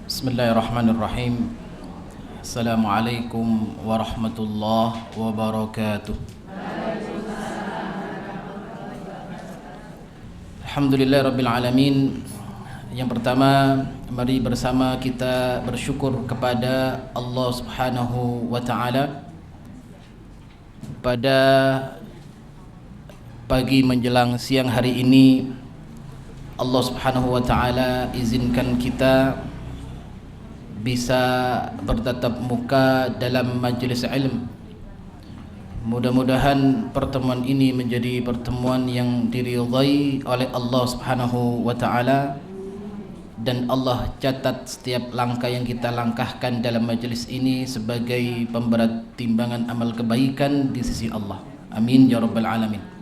Bismillahirrahmanirrahim. Assalamualaikum warahmatullahi wabarakatuh. Alhamdulillahirabbil alamin. Yang pertama, mari bersama kita bersyukur kepada Allah Subhanahu wa taala pada pagi menjelang siang hari ini. Allah Subhanahu wa taala izinkan kita bisa bertatap muka dalam majelis ilmu. Mudah-mudahan pertemuan ini menjadi pertemuan yang diridhai oleh Allah Subhanahu wa taala, dan Allah catat setiap langkah yang kita langkahkan dalam majelis ini sebagai pemberat timbangan amal kebaikan di sisi Allah. Amin ya rabbal alamin.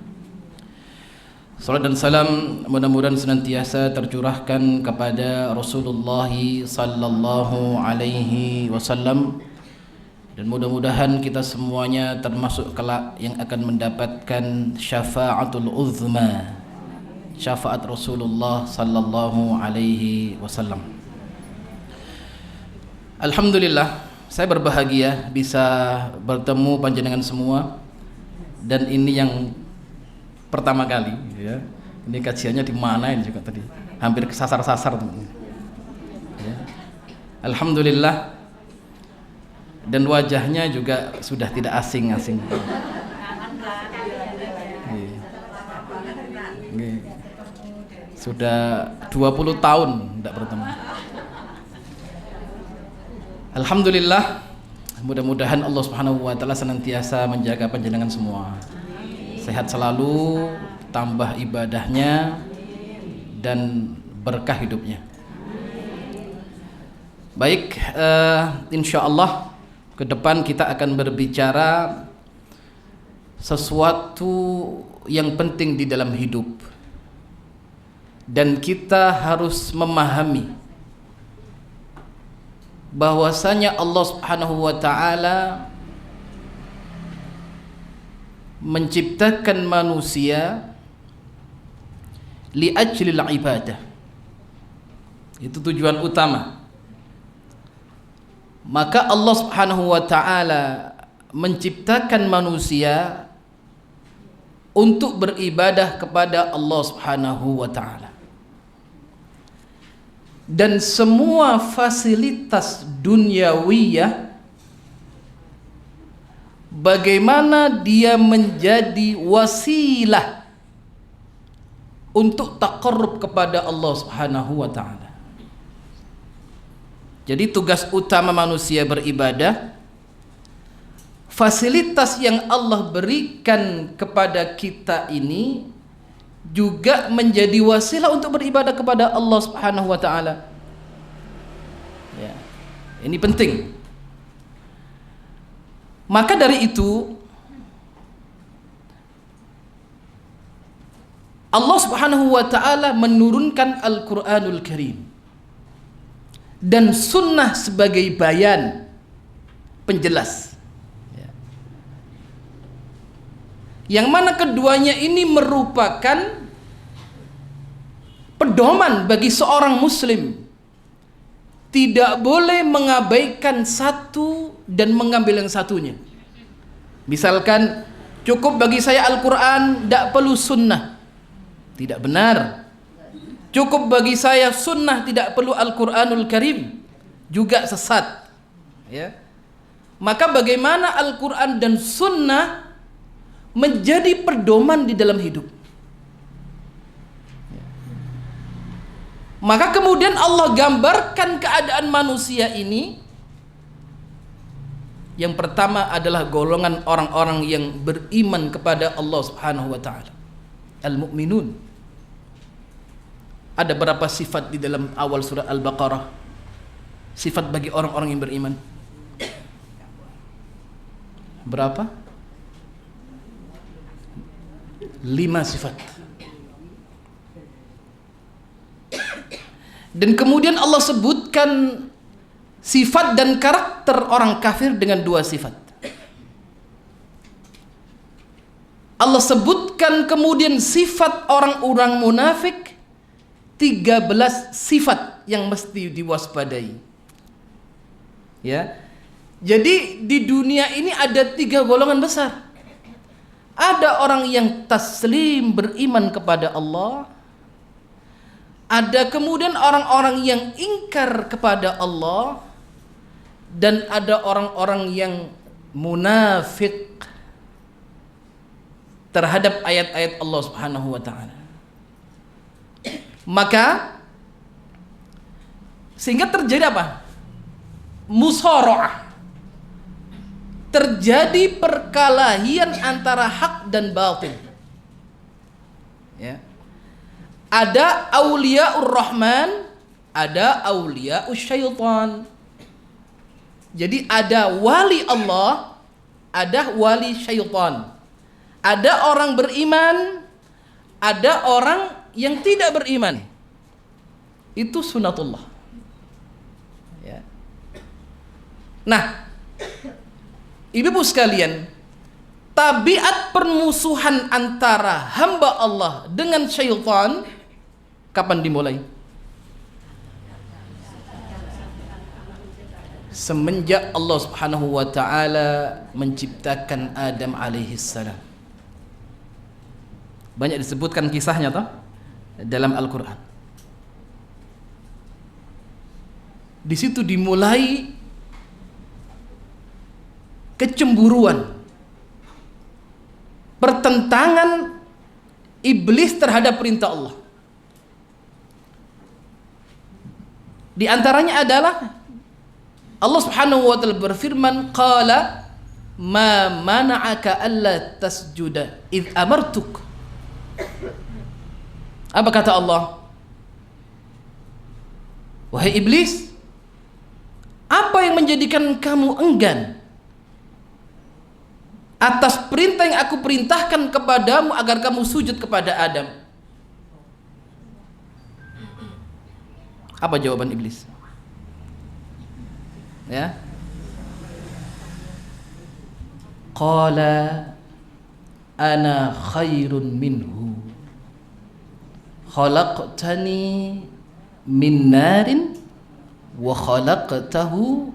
Salat dan salam mudah-mudahan senantiasa tercurahkan kepada Rasulullah sallallahu alaihi wasallam, dan mudah-mudahan kita semuanya termasuk kelak yang akan mendapatkan syafaatul uzma, syafaat Rasulullah sallallahu alaihi wasallam. Alhamdulillah, saya berbahagia bisa bertemu panjenengan semua, dan ini yang pertama kali ya. Ini kajiannya di mana ini juga tadi, hampir kesasar-sasar ya. Alhamdulillah, dan wajahnya juga sudah tidak asing-asing. Sudah 20 tahun tidak bertemu. Alhamdulillah, mudah-mudahan Allah Subhanahu wa taala senantiasa menjaga panjenengan semua. Sehat selalu, tambah ibadahnya, dan berkah hidupnya. Baik, insya Allah ke depan kita akan berbicara sesuatu yang penting di dalam hidup, dan kita harus memahami bahwasanya Allah Subhanahu wa taala menciptakan manusia li ajlil ibadah. Itu tujuan utama. Maka Allah Subhanahu wa taala menciptakan manusia untuk beribadah kepada Allah Subhanahu wa taala. Dan semua fasilitas duniawiyah, bagaimana dia menjadi wasilah untuk taqarrub kepada Allah Subhanahu wa taala. Jadi tugas utama manusia beribadah, fasilitas yang Allah berikan kepada kita ini juga menjadi wasilah untuk beribadah kepada Allah Subhanahu wa taala. Ya. Ini penting. Maka dari itu Allah Subhanahu wa taala menurunkan Al-Qur'anul Karim dan sunnah sebagai bayan, penjelas. Yang mana keduanya ini merupakan pedoman bagi seorang muslim. Tidak boleh mengabaikan satu dan mengambil yang satunya. Misalkan, cukup bagi saya Al-Quran, tidak perlu sunnah. Tidak benar. Cukup bagi saya sunnah, tidak perlu Al-Quranul Karim, juga sesat ya. Maka bagaimana Al-Quran dan sunnah menjadi pedoman di dalam hidup. Maka kemudian Allah gambarkan keadaan manusia ini. Yang pertama adalah golongan orang-orang yang beriman kepada Allah Subhanahu wa taala, al-mu'minun. Ada berapa sifat di dalam awal surah Al-Baqarah? Sifat bagi orang-orang yang beriman. Berapa? 5 sifat. Dan kemudian Allah sebutkan sifat dan karakter orang kafir dengan 2 sifat. Allah sebutkan kemudian sifat orang-orang munafik, 13 sifat yang mesti diwaspadai. Ya. Jadi di dunia ini ada 3 golongan besar. Ada orang yang taslim, beriman kepada Allah. Ada kemudian orang-orang yang ingkar kepada Allah. Dan ada orang-orang yang munafik terhadap ayat-ayat Allah Subhanahu wa taala. Maka sehingga terjadi apa? Mushara'ah. Terjadi perkelahian antara hak dan batil. Ya. Ada auliyaur rahman, ada auliyaus syaitan. Jadi ada wali Allah, ada wali syaitan. Ada orang beriman, ada orang yang tidak beriman. Itu sunatullah. Ya. Nah, ibu-ibu sekalian, tabiat permusuhan antara hamba Allah dengan syaitan kapan dimulai? Semenjak Allah Subhanahu wa taala menciptakan Adam alaihi salam. Banyak disebutkan kisahnya toh dalam Al-Qur'an. Di situ dimulai kecemburuan, pertentangan iblis terhadap perintah Allah. Di antaranya adalah Allah Subhanahu wa taala berfirman, qala ma mana'aka alla tasjuda id amartuk. Apa kata Allah? Wahai iblis, apa yang menjadikan kamu enggan atas perintah yang aku perintahkan kepadamu agar kamu sujud kepada Adam? Apa jawaban iblis? Ya. Qala ana khairun minhu khalaqtani min narin wa khalaqtahu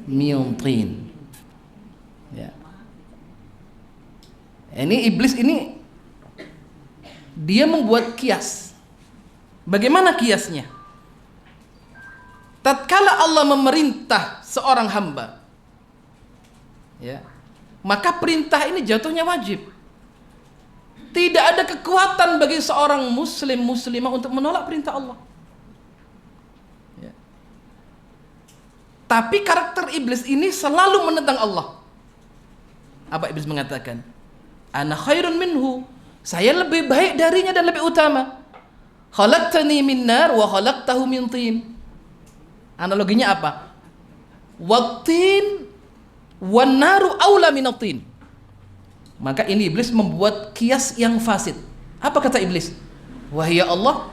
min tin. Ya. Ini iblis ini dia membuat kias. Bagaimana kiasnya? Tatkala Allah memerintah seorang hamba, ya, maka perintah ini jatuhnya wajib. Tidak ada kekuatan bagi seorang muslim muslimah untuk menolak perintah Allah. Ya. Tapi karakter iblis ini selalu menentang Allah. Apa iblis mengatakan? Ana khairun minhu. Saya lebih baik darinya dan lebih utama. Khalaqtani min nar wa khalaqtahu min tin. Analoginya apa? Wattin wan naru aula minat tin. Maka ini iblis membuat kias yang fasid. Apa kata iblis? Wahai Allah,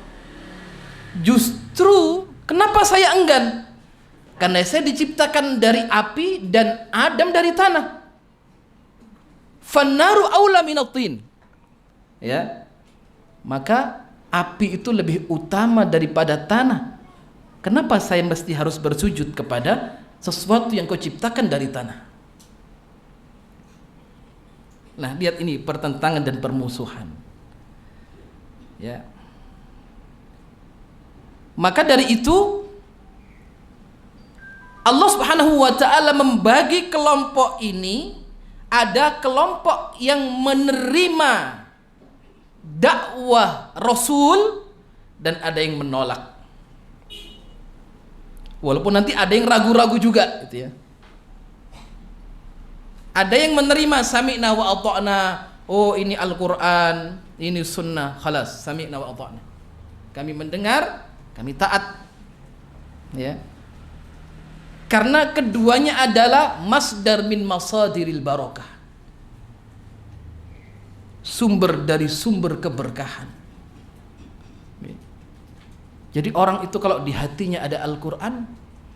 justru kenapa saya enggan? Karena saya diciptakan dari api dan Adam dari tanah. Fannaru aula minat tin. Ya. Maka api itu lebih utama daripada tanah. Kenapa saya mesti harus bersujud kepada sesuatu yang kau ciptakan dari tanah? Nah, lihat ini pertentangan dan permusuhan. Ya. Maka dari itu Allah Subhanahu wa taala membagi kelompok ini, ada kelompok yang menerima dakwah Rasul dan ada yang menolak. Walaupun nanti ada yang ragu-ragu juga gitu ya. Ada yang menerima sami'na wa ata'na. Oh, ini Al-Qur'an, ini sunnah, khalas, sami'na wa ata'na. Kami mendengar, kami taat. Ya. Karena keduanya adalah masdar min masadiril barakah. Sumber dari sumber keberkahan. Jadi orang itu kalau di hatinya ada Al-Quran,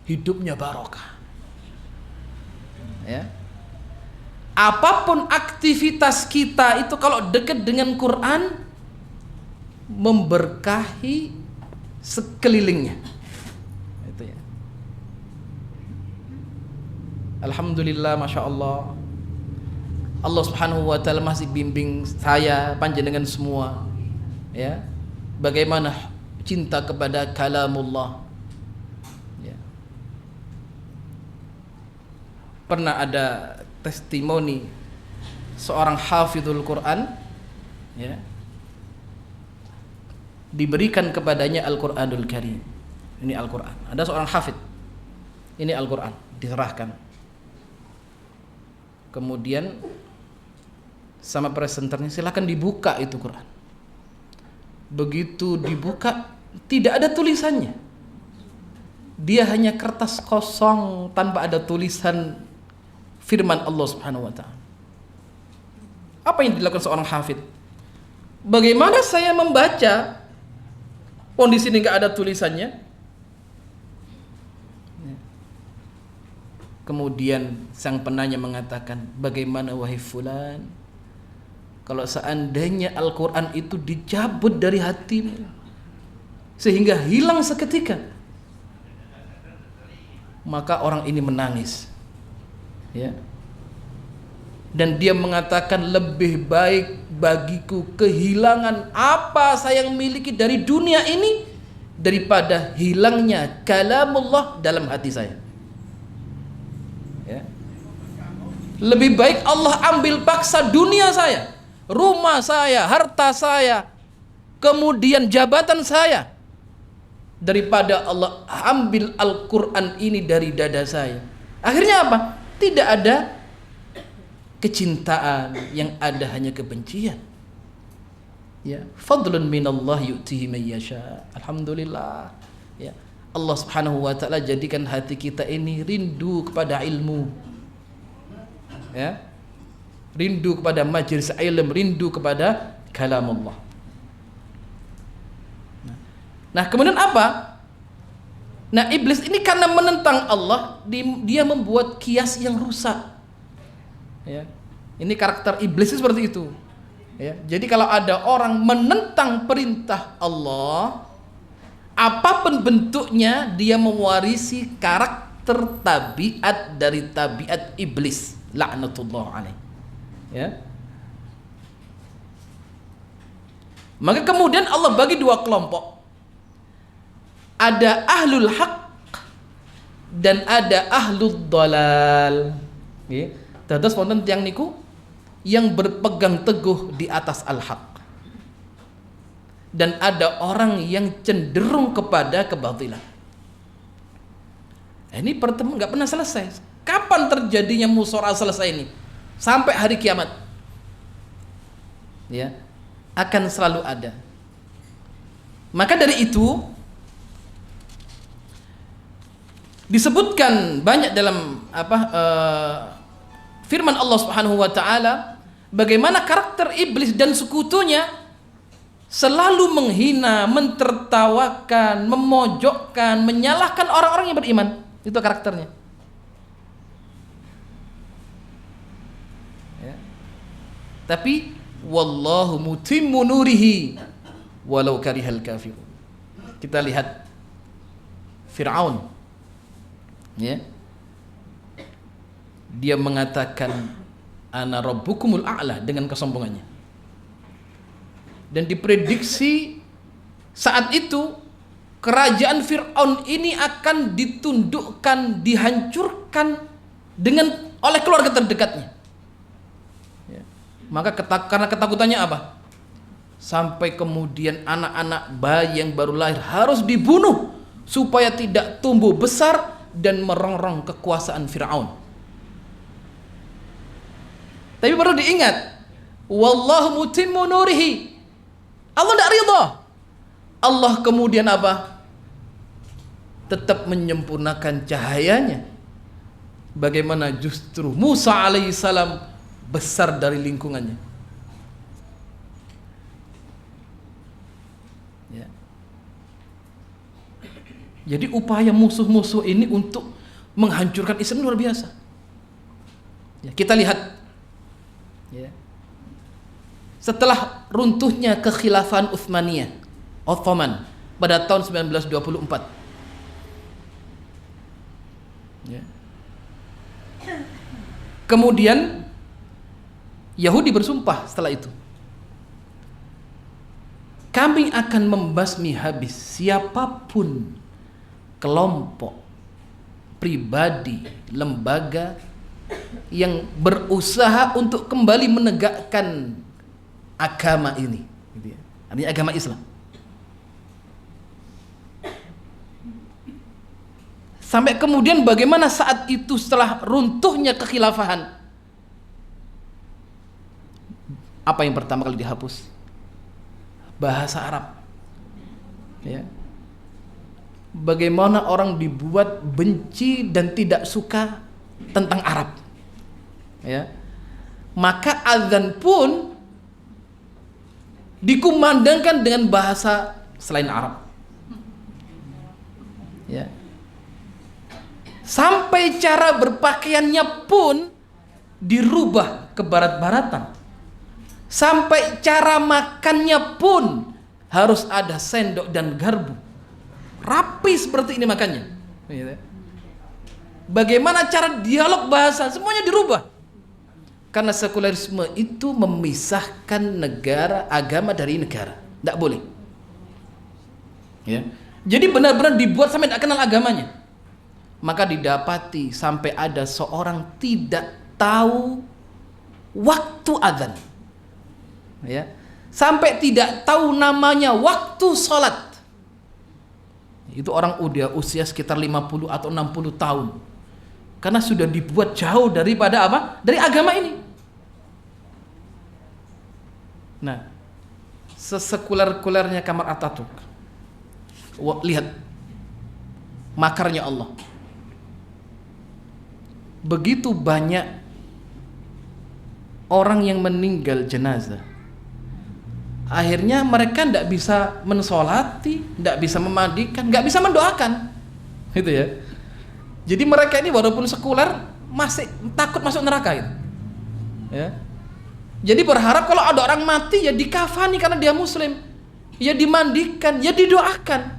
hidupnya barokah. Ya. Apapun aktivitas kita itu kalau dekat dengan Quran, memberkahi sekelilingnya. Itu ya. Alhamdulillah, Masya Allah, Allah subhanahu wa ta'ala masih bimbing saya, panjenengan semua, ya, bagaimana cinta kepada kalamullah, ya. Pernah ada testimoni seorang hafizul Quran, ya, diberikan kepadanya Al-Quranul Karim. Ini Al-Quran, ada seorang hafid, ini Al-Quran diserahkan, kemudian sama presenternya, silakan dibuka itu Quran. Begitu dibuka, tidak ada tulisannya, dia hanya kertas kosong tanpa ada tulisan firman Allah subhanahu wa ta'ala. Apa yang dilakukan seorang hafid? Bagaimana saya membaca kondisi ini nggak ada tulisannya? Kemudian sang penanya mengatakan, bagaimana wahai fulan, kalau seandainya Al-Quran itu dicabut dari hatimu sehingga hilang seketika, maka orang ini menangis, ya. Dan dia mengatakan, lebih baik bagiku kehilangan apa saya yang miliki dari dunia ini daripada hilangnya kalamullah dalam hati saya, ya. Lebih baik Allah ambil paksa dunia saya, rumah saya, harta saya, kemudian jabatan saya, daripada Allah ambil Al-Quran ini dari dada saya. Akhirnya apa? Tidak ada kecintaan, yang ada hanya kebencian, ya. Fadlun minallah yu'tihi man yasha. Alhamdulillah, ya. Allah subhanahu wa ta'ala jadikan hati kita ini rindu kepada ilmu, ya, rindu kepada majelis ilmu, rindu kepada kalam Allah. Nah, kemudian apa? Nah, iblis ini karena menentang Allah, dia membuat kias yang rusak, ya. Ini karakter iblis seperti itu, ya. Jadi kalau ada orang menentang perintah Allah, apapun bentuknya, dia mewarisi karakter tabiat dari tabiat iblis, laknatullah alaih, ya. Maka kemudian Allah bagi dua kelompok, ada ahlul haq dan ada ahlul dalal, ya. Dados wonten tiyang niku yang berpegang teguh di atas al-haq, dan ada orang yang cenderung kepada kebatilan. Ini pertemuan nggak pernah selesai. Kapan terjadinya musyawarah selesai ini? Sampai hari kiamat, ya, akan selalu ada. Maka dari itu disebutkan banyak dalam firman Allah Subhanahu wa taala bagaimana karakter iblis dan sekutunya selalu menghina, mentertawakan, memojokkan, menyalahkan orang-orang yang beriman. Itu karakternya, ya. Tapi wallahu mutimmu nurihi walau karihal kafirun. Kita lihat Fir'aun, ya. Dia mengatakan ana rabbukumul a'la dengan kesombongannya, dan diprediksi saat itu kerajaan Fir'aun ini akan ditundukkan, dihancurkan oleh keluarga terdekatnya, ya. Maka karena ketakutannya apa? Sampai kemudian anak-anak bayi yang baru lahir harus dibunuh supaya tidak tumbuh besar dan merongrong kekuasaan Fir'aun. Tapi perlu diingat, wallahu mutimmu nurihi, Allah tidak ridha. Allah kemudian apa? Tetap menyempurnakan cahayanya. Bagaimana justru Musa alaihissalam besar dari lingkungannya, ya. Jadi upaya musuh-musuh ini untuk menghancurkan Islam luar biasa, ya. Kita lihat, ya, setelah runtuhnya kekhilafan Utsmaniyah, Ottoman, pada tahun 1924, ya. Kemudian Yahudi bersumpah setelah itu, kami akan membasmi habis siapapun, kelompok, pribadi, lembaga yang berusaha untuk kembali menegakkan agama ini, artinya agama Islam. Sampai kemudian bagaimana saat itu setelah runtuhnya kekhilafahan, apa yang pertama kali dihapus? Bahasa Arab. Ya. Bagaimana orang dibuat benci dan tidak suka tentang Arab. Ya. Maka azan pun dikumandangkan dengan bahasa selain Arab. Ya. Sampai cara berpakaiannya pun dirubah ke barat-baratan. Sampai cara makannya pun harus ada sendok dan garpu. Rapi seperti ini makannya. Bagaimana cara dialog bahasa, semuanya dirubah. Karena sekularisme itu memisahkan negara, agama dari negara. Tidak boleh. Ya. Jadi benar-benar dibuat sampai tidak kenal agamanya. Maka didapati sampai ada seorang tidak tahu waktu azan, ya, sampai tidak tahu namanya waktu sholat. Itu orang udah usia sekitar 50 atau 60 tahun, karena sudah dibuat jauh daripada apa? Dari agama ini. Nah, sesekuler-kulernya Kemal Atatürk, lihat makarnya Allah. Begitu banyak orang yang meninggal jenazah, akhirnya mereka tidak bisa mensolati, tidak bisa memandikan, nggak bisa mendoakan, gitu ya. Jadi mereka ini walaupun sekuler masih takut masuk neraka, gitu. Ya. Jadi berharap kalau ada orang mati ya dikafani karena dia muslim, ya dimandikan, ya didoakan.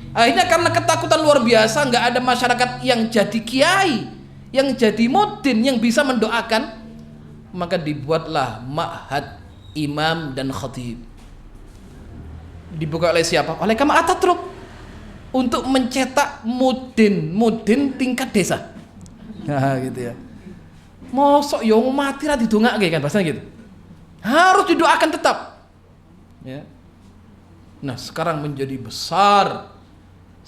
Akhirnya karena ketakutan luar biasa, nggak ada masyarakat yang jadi kiai, yang jadi mudin, yang bisa mendoakan, maka dibuatlah ma'had imam dan khatib. Dibuka oleh siapa? Oleh Kemal Atatürk, untuk mencetak mudin tingkat desa. Nah, gitu ya. Mosok yang mati ra didongake kan bahasanya gitu. Harus didoakan tetap. Ya. Nah, sekarang menjadi besar.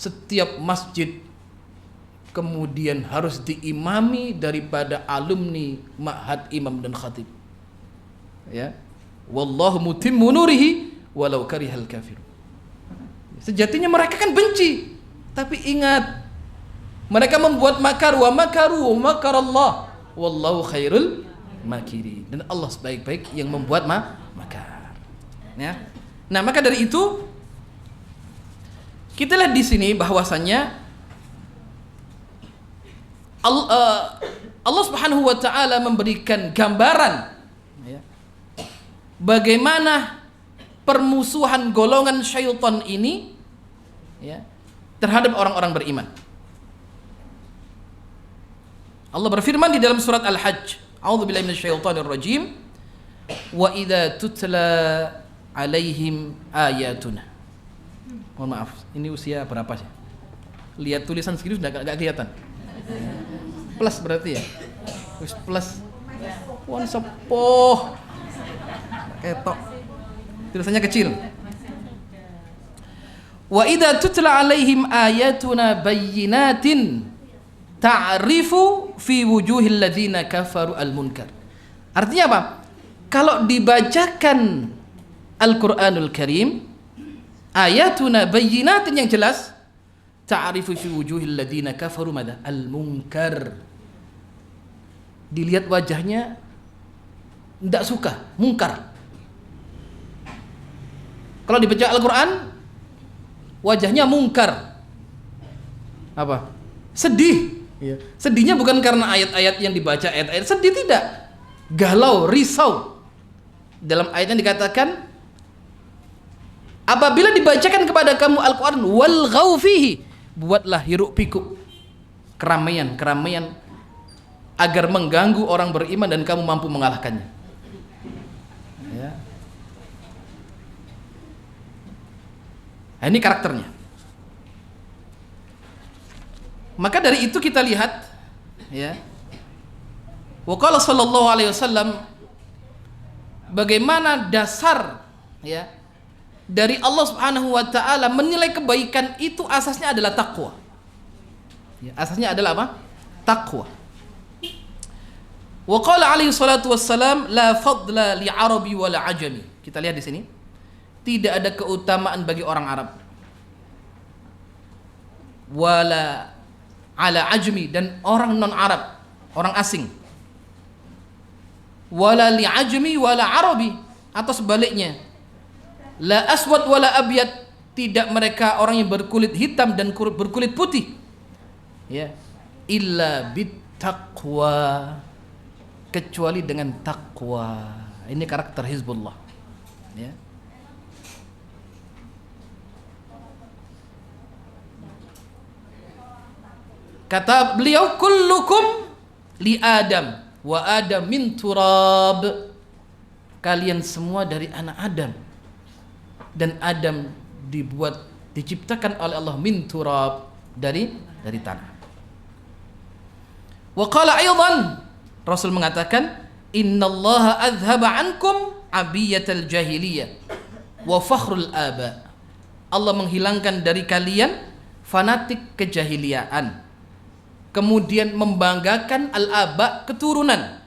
Setiap masjid kemudian harus diimami daripada alumni ma'had imam dan khatib. Ya. Wallahu mutimmu nurihi walau karihal kafir. Sejatinya mereka kan benci, tapi ingat, mereka membuat makar, wa makaru wa makarallah wallahu khairul makirin, dan Allah sebaik-baik yang membuat makar. Ya. Nah, maka dari itu kita lihat di sini bahwasannya Allah Subhanahu wa taala memberikan gambaran, ya, bagaimana permusuhan golongan syaitan ini, ya, terhadap orang-orang beriman. Allah berfirman di dalam surat Al-Hajj, A'udzubillahi minasyaitonir rajim, wa idza tutla alaihim ayatuna. Mohon maaf, ini usia berapa sih? Lihat tulisan segini sudah gak kelihatan. Plus berarti ya? Plus. Wan sepuh. Ketok. Tulisannya kecil. Wa idza tutla alaihim ayatuna bayyinatin ta'rifu fi wujuhil ladzina kafaru al-munkar. Artinya apa? Kalau dibacakan Al-Qur'anul Karim, ayatuna bayyinatin yang jelas, ta'rifu fi wujuhil ladzina kafaru madza al-munkar. Dilihat wajahnya tidak suka, mungkar. Kalau dibaca Al-Qur'an wajahnya mungkar. Apa? Sedih. Ya. Sedihnya bukan karena ayat-ayat yang dibaca, ayat-ayat sedih, tidak. Galau, risau. Dalam ayat yang dikatakan, apabila dibacakan kepada kamu Al-Quran, walghaw fihi, buatlah hiruk pikuk, keramaian. agar mengganggu orang beriman dan kamu mampu mengalahkannya. Ya. Nah, ini karakternya. Maka dari itu kita lihat, ya, wa qala sallallahu alaihi wasallam, bagaimana dasar, ya, dari Allah Subhanahu wa taala menilai kebaikan itu asasnya adalah takwa. Ya, asasnya adalah apa? Takwa. Wa qala alaihi salatu wassalam, la fadla li arabi wala ajami. Kita lihat di sini, tidak ada keutamaan bagi orang Arab wala ala ajmi, dan orang non Arab, orang asing. Wala li ajmi wala arabi, atau sebaliknya, la aswad wala abyad, tidak mereka orang yang berkulit hitam dan berkulit putih, ya, illa bittaqwa, kecuali dengan takwa. Ini karakter Hizbullah, ya. Kata beliau, kullukum li Adam wa Adam min turab. Kalian semua dari anak Adam, dan Adam diciptakan oleh Allah min turab, dari tanah. Wa qala aidan, Rasul mengatakan, innallaha adhhaba ankum abiyatal jahiliyah wa fakhrul aba. Allah menghilangkan dari kalian fanatik kejahiliaan, kemudian membanggakan al-aba, keturunan.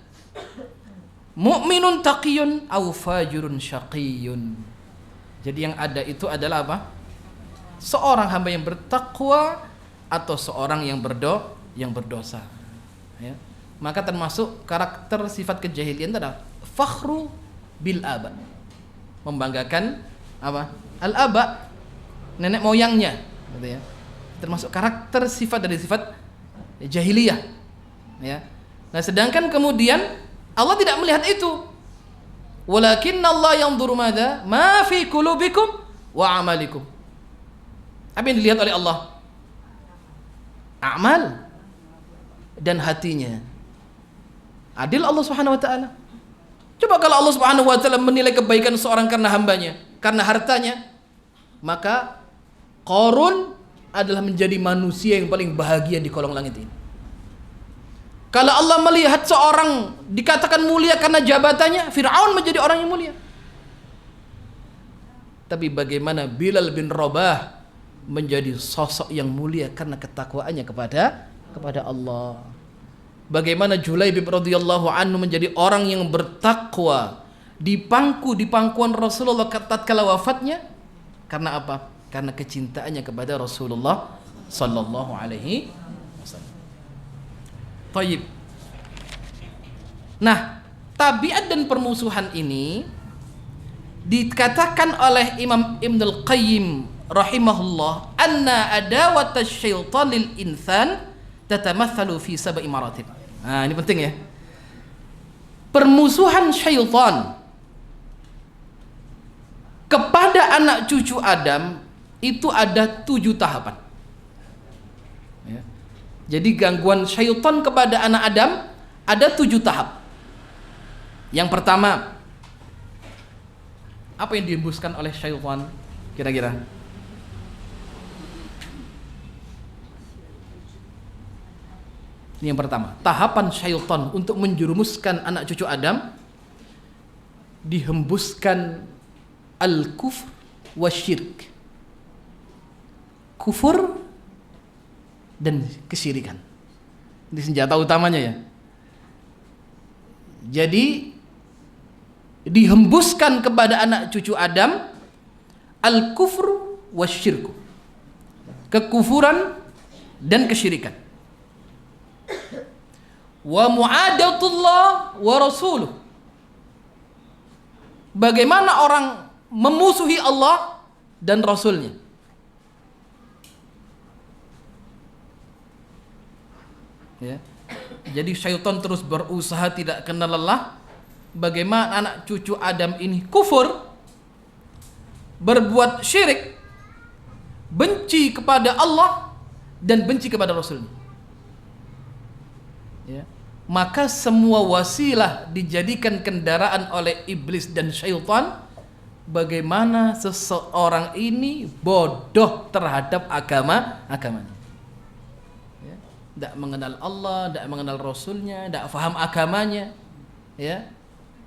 Mu'minun taqiyun aw fajirun syaqiyun. Jadi yang ada itu adalah apa? Seorang hamba yang bertakwa atau seorang yang berdosa. Ya. Maka termasuk karakter sifat kejahilian itu adalah fakhru bil aba. Membanggakan apa? Al-aba, nenek moyangnya, gitu ya. Termasuk karakter sifat dari sifat jahiliyah, ya. Nah, sedangkan kemudian Allah tidak melihat itu. Walakinna Allah yanzuru madza ma fi qulubikum wa amalikum. Apa yang dilihat oleh Allah? Amal dan hatinya. Adil Allah Subhanahu wa taala. Coba kalau Allah Subhanahu wa taala menilai kebaikan seorang karena hambanya, karena hartanya, maka Qarun adalah menjadi manusia yang paling bahagia di kolong langit ini. Kalau Allah melihat seorang dikatakan mulia karena jabatannya, Fir'aun menjadi orang yang mulia. Tapi bagaimana Bilal bin Rabah menjadi sosok yang mulia karena ketakwaannya kepada Allah. Bagaimana Julaibib radhiyallahu anhu menjadi orang yang bertakwa, di pangkuan Rasulullah tatkala wafatnya. Karena apa? Karena kecintaannya kepada Rasulullah sallallahu alaihi wasallam. Tayyib. Nah, tabiat dan permusuhan ini dikatakan oleh Imam Ibnul Qayyim rahimahullah, anna adawat syaitan lil insan tatamathalu fi sab'i maratib. Nah, ini penting ya. Permusuhan syaitan kepada anak cucu Adam itu ada 7 tahapan. Ya. Jadi gangguan syaitan kepada anak Adam ada 7 tahap. Yang pertama, apa yang dihembuskan oleh syaitan kira-kira? Ini yang pertama, tahapan syaitan untuk menjerumuskan anak cucu Adam, dihembuskan al-kufr wa syirk. Kufur dan kesyirikan. Ini senjata utamanya ya. Jadi dihembuskan kepada anak cucu Adam al-kufr wa syirk. Kekufuran dan kesyirikan. Wa mu'adatullah wa rasuluh. Bagaimana orang memusuhi Allah dan Rasulnya. Ya. Jadi syaitan terus berusaha tidak kenal lelah. Bagaimana anak cucu Adam ini kufur, berbuat syirik, benci kepada Allah dan benci kepada Rasulnya. Ya. maka semua wasilah dijadikan kendaraan oleh iblis dan syaitan. Bagaimana seseorang ini bodoh terhadap agamanya. Ya. Tidak mengenal Allah, tidak mengenal Rasulnya, tidak faham agamanya, ya,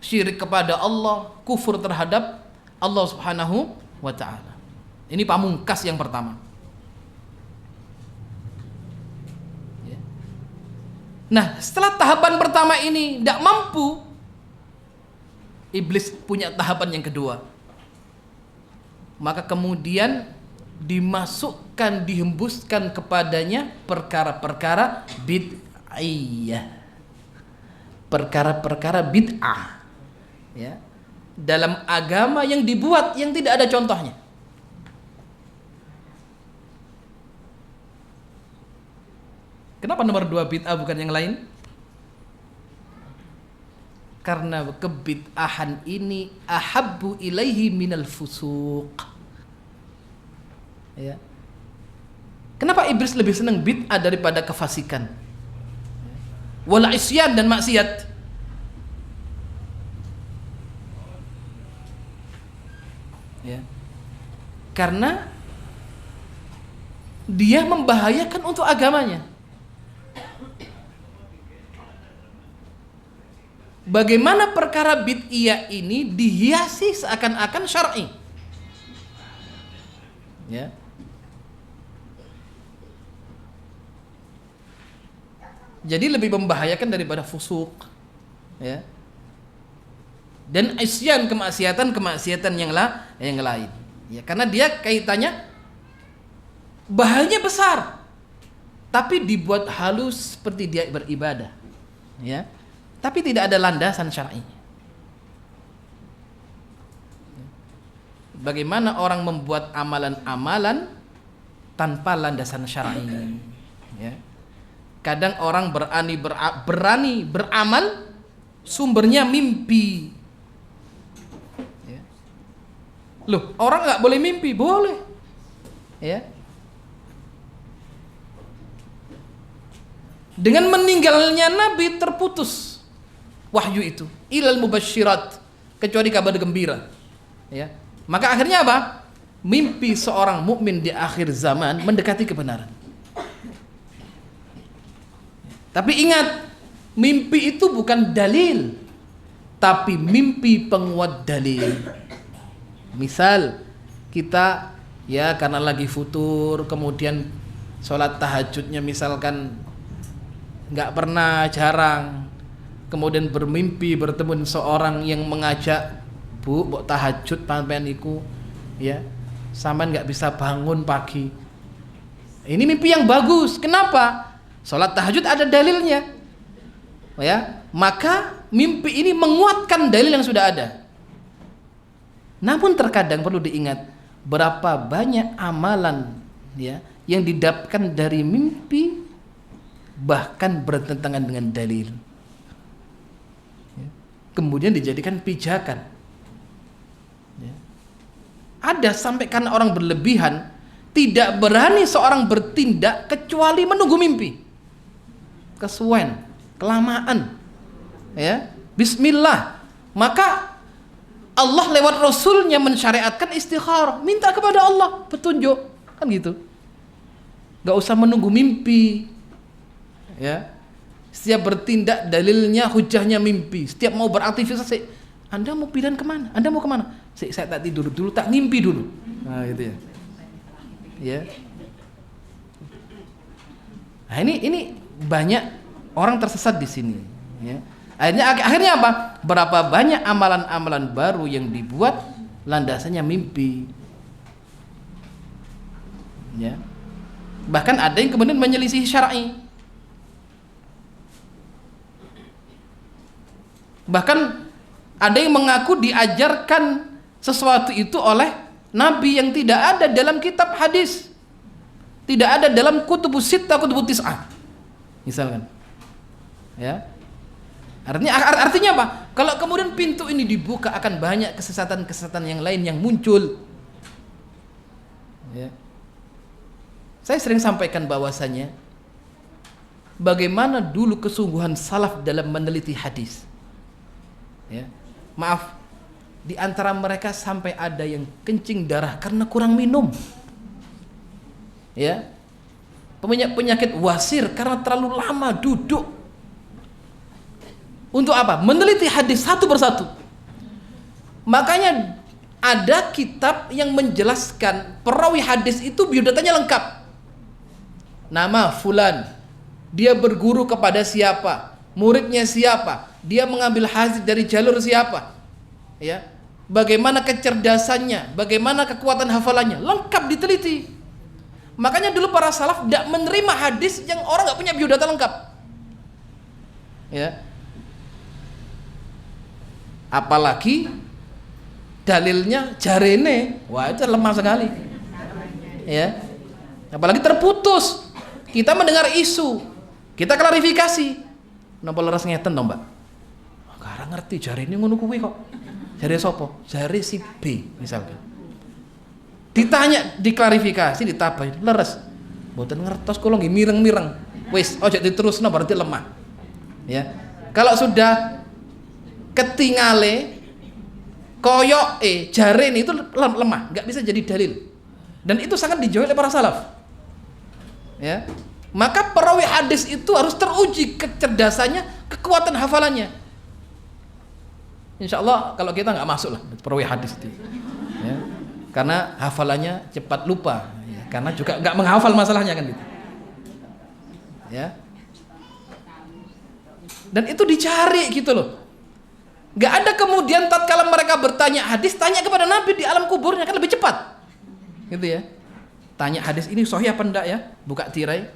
syirik kepada Allah, kufur terhadap Allah Subhanahu wa ta'ala. Ini pamungkas yang pertama. Ya. Nah, setelah tahapan pertama ini tidak mampu, iblis punya tahapan yang kedua. Maka kemudian dimasukkan, dihembuskan kepadanya perkara-perkara bid'ah, perkara-perkara bid'ah, ya, dalam agama yang dibuat yang tidak ada contohnya. Kenapa nomor 2 bid'ah bukan yang lain? Karena kebid'ahan ini ahabbu ilaihi minal fusuq. Ya. Kenapa iblis lebih senang bid'ah daripada kefasikan? Wala isyan dan maksiat. Ya. Karena dia membahayakan untuk agamanya. Bagaimana perkara bid'iyah ini dihiasi seakan-akan syar'i, ya. Jadi lebih membahayakan daripada fusuk, ya. Dan isyan, kemaksiatan yang lain, ya. Karena dia kaitannya bahayanya besar, tapi dibuat halus seperti dia beribadah, ya. Tapi tidak ada landasan syar'i. Bagaimana orang membuat amalan-amalan tanpa landasan syar'i? Ya. Kadang orang berani beramal, sumbernya mimpi. Ya. Loh, orang nggak boleh mimpi? Boleh. Ya. Dengan meninggalnya Nabi terputus wahyu itu, ilal mubasyirat, kecuali kabar gembira, ya. Maka akhirnya apa? Mimpi seorang mukmin di akhir zaman mendekati kebenaran. Tapi ingat, mimpi itu bukan dalil, tapi mimpi penguat dalil. Misal kita, ya, karena lagi futur, kemudian sholat tahajudnya misalkan nggak pernah, jarang, kemudian bermimpi bertemu seorang yang mengajak, Bu, mbok tahajud sampean iku, ya, sampean nggak bisa bangun pagi. Ini mimpi yang bagus. Kenapa? Salat tahajud ada dalilnya, ya. Maka mimpi ini menguatkan dalil yang sudah ada. Namun terkadang perlu diingat, berapa banyak amalan, ya, yang didapatkan dari mimpi bahkan bertentangan dengan dalil, kemudian dijadikan pijakan, ya. Ada sampai karena orang berlebihan, tidak berani seorang bertindak kecuali menunggu mimpi, kesuwen, kelamaan, ya. Bismillah. Maka Allah lewat Rasulnya mensyariatkan istikharah, minta kepada Allah petunjuk, kan gitu. Gak usah menunggu mimpi, ya. Setiap bertindak dalilnya, hujahnya mimpi. Setiap mau beraktivitas, Anda mau pindah kemana? Anda mau kemana? Saya tak tidur dulu, tak ngimpi dulu. Nah, gitu ya. Ya. Nah, ini banyak orang tersesat di sini. Ya. Akhirnya apa? Berapa banyak amalan-amalan baru yang dibuat landasannya mimpi. Ya. Bahkan ada yang kemudian menyelisih syar'i. Bahkan ada yang mengaku diajarkan sesuatu itu oleh Nabi yang tidak ada dalam kitab hadis, tidak ada dalam kutubus sittah, kutubus tis'ah, misalkan, ya. Artinya apa? Kalau kemudian pintu ini dibuka, akan banyak kesesatan-kesesatan yang lain yang muncul, ya. Saya sering sampaikan bahwasanya bagaimana dulu kesungguhan salaf dalam meneliti hadis. Ya. Maaf, di antara mereka sampai ada yang kencing darah karena kurang minum. Ya. Penyakit wasir karena terlalu lama duduk. Untuk apa? Meneliti hadis satu persatu. Makanya ada kitab yang menjelaskan perawi hadis itu biodatanya lengkap. Nama fulan, dia berguru kepada siapa, muridnya siapa, dia mengambil hadis dari jalur siapa, ya, bagaimana kecerdasannya, bagaimana kekuatan hafalannya, lengkap diteliti. Makanya dulu para salaf tidak menerima hadis yang orang nggak punya biodata lengkap, ya. Apalagi dalilnya jarene, wah itu lemah sekali, ya. Apalagi terputus. Kita mendengar isu, kita klarifikasi. Napa leres ngeten to, Mbak? Karang ngerti jarene ngono kuwi kok. Jare sapa? Jare si B misalkan. Ditanya, diklarifikasi, ditabahi, leres. Mboten ngertos kula nggih mireng-mireng. Wis, aja diterusno berarti lemah. Ya. Kalau sudah ketingale koyoke jarene itu lemah, nggak bisa jadi dalil. Dan itu sangat dijauhi oleh para salaf. Ya. Maka perawi hadis itu harus teruji kecerdasannya, kekuatan hafalannya. Insya Allah kalau kita nggak masuk lah perawi hadis itu. Ya. Karena hafalannya cepat lupa, ya. Karena juga nggak menghafal masalahnya kan gitu. Ya. Dan itu dicari gitu loh. Nggak ada kemudian tatkala mereka bertanya hadis, tanya kepada Nabi di alam kuburnya, kan lebih cepat. Gitu ya. Tanya hadis ini sahih apa enggak ya? Buka tirai.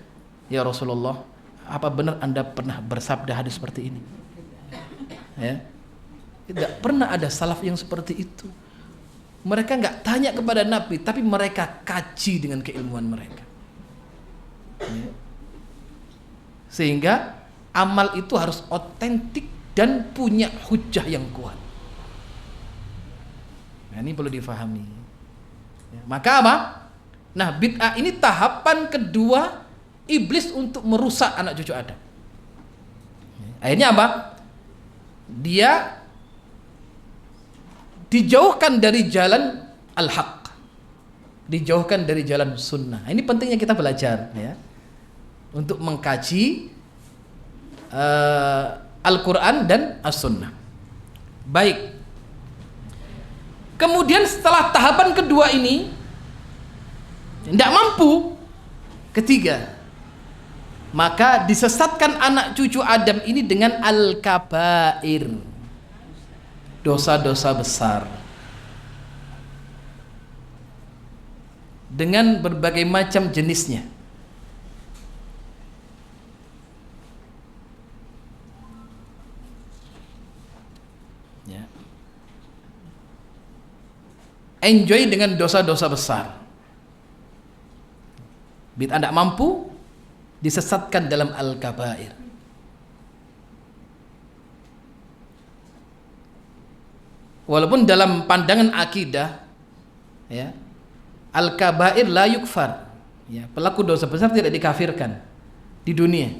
Ya Rasulullah, apa benar Anda pernah bersabda hadis seperti ini? Ya. Tidak pernah ada salaf yang seperti itu. Mereka nggak tanya kepada Nabi, tapi mereka kaji dengan keilmuan mereka. Ya. Sehingga amal itu harus otentik dan punya hujah yang kuat. Nah, ini perlu difahami. Ya, maka apa? Nah, bid'ah ini tahapan kedua iblis untuk merusak anak cucu Adam. Akhirnya apa? Dia dijauhkan dari jalan al-haq, dijauhkan dari jalan sunnah. Ini pentingnya kita belajar, ya, untuk mengkaji Al-Quran dan As-Sunnah. Baik. Kemudian setelah tahapan kedua ini tidak mampu, ketiga, maka disesatkan anak cucu Adam ini dengan al-kabair, dosa-dosa besar, dengan berbagai macam jenisnya. Enjoy dengan dosa-dosa besar. Bid'ah tidak mampu, disesatkan dalam al-kabair. Walaupun dalam pandangan akidah, ya, al-kabair la yukfar, ya, pelaku dosa besar tidak dikafirkan di dunia.